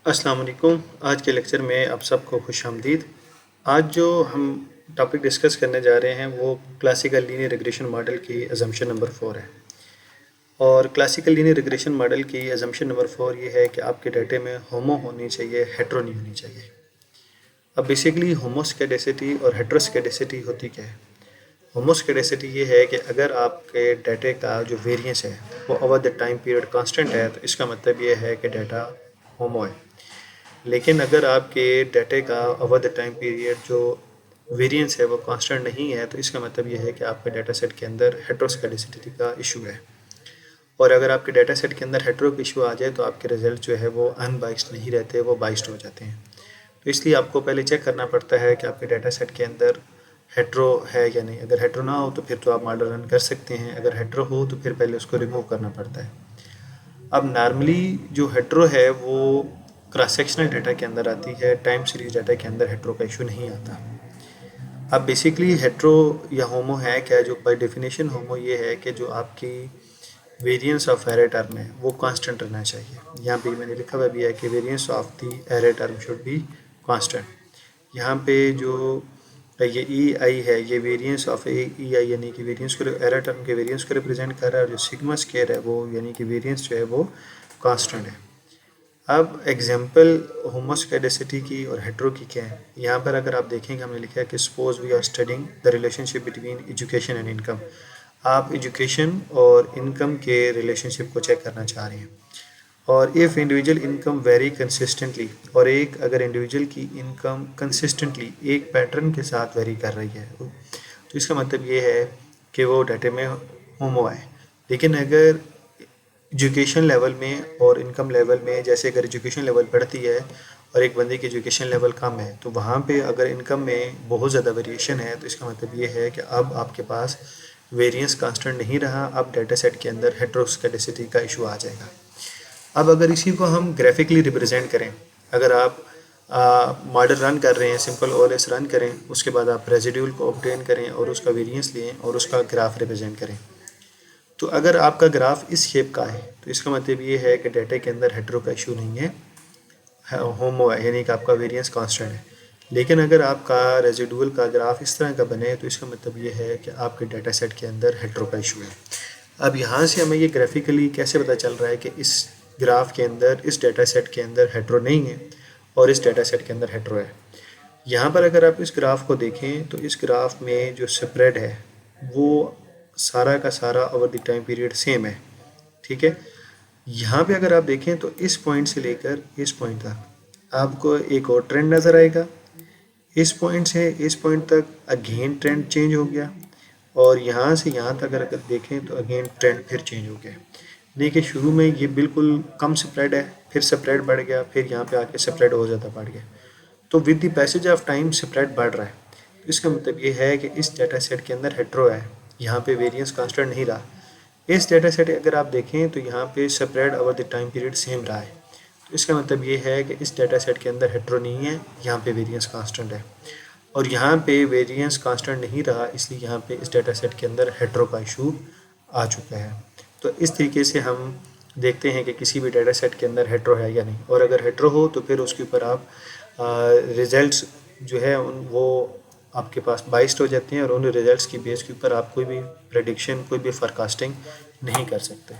अस्सलाम वालेकुम। आज के लेक्चर में आप सबको खुश आमदीद। आज जो हम टॉपिक डिस्कस करने जा रहे हैं वो क्लासिकल लीनियर रिग्रेशन मॉडल की अजम्पशन नंबर 4 है। और क्लासिकल लीनियर रिग्रेशन मॉडल की अजम्पशन नंबर 4 ये है कि आपके डाटे में होमो होनी चाहिए, हेट्रो नहीं होनी चाहिए। अब बेसिकली होमोस्केडेसिटी और हेट्रोस्केडेसिटी होती क्या है? होमोस्केडेसिटी ये है कि अगर आपके डाटे का जो वेरिएंस है वो over the time period constant है तो इसका मतलब ये है कि डाटा होमो है। लेकिन अगर आपके डाटे का ओवर द टाइम पीरियड जो वेरिएंस है वो कांस्टेंट नहीं है तो इसका मतलब ये है कि आपके डाटा सेट के अंदर हेट्रोस्केडेसिटी का इशू है। और अगर आपके डाटा सेट के अंदर हेट्रो का इशू आ जाए तो आपके रिजल्ट जो है वो अनबाइस्ड नहीं रहते, वो बाइस्ड हो जाते हैं। तो इसलिए आपको पहले चेक करना पड़ता है कि आपके डाटा सेट के अंदर हेट्रो है या नहीं। अगर हेट्रो ना हो तो फिर तो आप मॉडल रन कर सकते हैं, अगर हेट्रो हो तो फिर पहले उसको रिमूव करना पड़ता है। अब नॉर्मली जो हेट्रो है वो क्रॉस सेक्शनल डाटा के अंदर आती है, टाइम सीरीज डाटा के अंदर हेट्रो का इशू नहीं आता। अब बेसिकली हेट्रो या होमो है क्या? जो बाय डेफिनेशन होमो ये है कि जो आपकी वेरिएंस ऑफ एरे टर्म है वो कांस्टेंट रहना चाहिए। यहाँ पे मैंने लिखा हुआ भी है कि variance of the array term should be constant. यहाँ पे जो ये ई आई है ये वेरिएंस ऑफ ई आई यानी कि वेरिएंस को एरे टर्म के वेरिएंस को रिप्रेजेंट कर रहा है, और जो सिग्मा स्क्वायर है वो यानी कि वेरिएंस जो है वो कांस्टेंट है। अब एग्जांपल होमोस्केडेसिटी की और हेट्रो की क्या है? यहाँ पर अगर आप देखेंगे हमने लिखा है कि suppose we are studying the relationship between education and income. आप एजुकेशन और इनकम के रिलेशनशिप को चेक करना चाह रहे हैं। और if individual income very consistently, और एक अगर इंडिविजुअल की इनकम कंसिस्टेंटली एक पैटर्न के साथ वेरी कर रही है तो इसका मतलब ये है कि वो डाटे में होमो है। लेकिन अगर एजुकेशन लेवल में और इनकम लेवल में, जैसे अगर एजुकेशन लेवल बढ़ती है और एक बंदे की एजुकेशन लेवल कम है तो वहाँ पे अगर इनकम में बहुत ज़्यादा वेरिएशन है तो इसका मतलब ये है कि अब आपके पास वेरिएंस कांस्टेंट नहीं रहा, अब डाटा सेट के अंदर हेट्रोस्केडेसिटी का इशू आ जाएगा। अब अगर इसी को हम ग्राफिकली रिप्रेजेंट करें, अगर आप मॉडल रन कर रहे हैं, सिंपल ओएलएस रन करें, उसके बाद आप रेजिड्यूल को ऑब्टेन करें और उसका वेरिएंस लें और उसका ग्राफ रिप्रेजेंट करें, तो अगर आपका ग्राफ इस शेप का है तो इसका मतलब ये है कि डाटा के अंदर हेट्रो का इशू नहीं है, होमो है, यानी कि आपका वेरिएंस कांस्टेंट है। लेकिन अगर आपका रेजिडुअल का ग्राफ इस तरह का बने तो इसका मतलब ये है कि आपके डाटा सेट के अंदर हेट्रो का इशू है। अब यहाँ से हमें ये ग्राफिकली कैसे पता चल रहा है कि इस ग्राफ के अंदर, इस डाटा सेट के अंदर हेट्रो नहीं है और इस डाटा सेट के अंदर हेट्रो है? यहाँ पर अगर आप इस ग्राफ को देखें तो इस ग्राफ में जो स्प्रेड है वो सारा का सारा over the time period same है, ठीक है। यहाँ पे अगर आप देखें तो इस पॉइंट से लेकर इस पॉइंट तक आपको एक और ट्रेंड नज़र आएगा। इस पॉइंट से इस पॉइंट तक अगेन ट्रेंड चेंज हो गया, और यहाँ से यहाँ तक अगर देखें तो अगेन ट्रेंड फिर चेंज हो गया। देखिए शुरू में ये बिल्कुल कम स्प्रेड है, फिर स्प्रेड बढ़ गया, फिर यहाँ पे आके स्प्रेड और ज़्यादा बढ़ गया। तो with the passage of time spread बढ़ रहा है। तो इसका मतलब ये है कि इस डाटा सेट के अंदर हेट्रो है, यहाँ पे वेरिएंस कांस्टेंट नहीं रहा। इस डाटा सेट अगर आप देखें तो यहाँ पे spread over the time period same रहा है। तो इसका मतलब ये है कि इस डाटा सेट के अंदर हेट्रो नहीं है, यहाँ पे वेरिएंस कांस्टेंट है। और यहाँ पे वेरिएंस कांस्टेंट नहीं रहा, इसलिए यहाँ पे इस डाटा सेट के अंदर हेट्रो का इशू आ चुका है। तो इस तरीके से हम देखते हैं कि किसी भी डाटा सेट के अंदर हेट्रो है या नहीं, और अगर हेट्रो हो तो फिर उसके ऊपर आप रिजल्ट्स जो है वो आपके पास बाइस्ड हो जाते हैं, और उन रिजल्ट्स की बेस के ऊपर आप कोई भी प्रेडिक्शन, कोई भी फोरकास्टिंग नहीं कर सकते।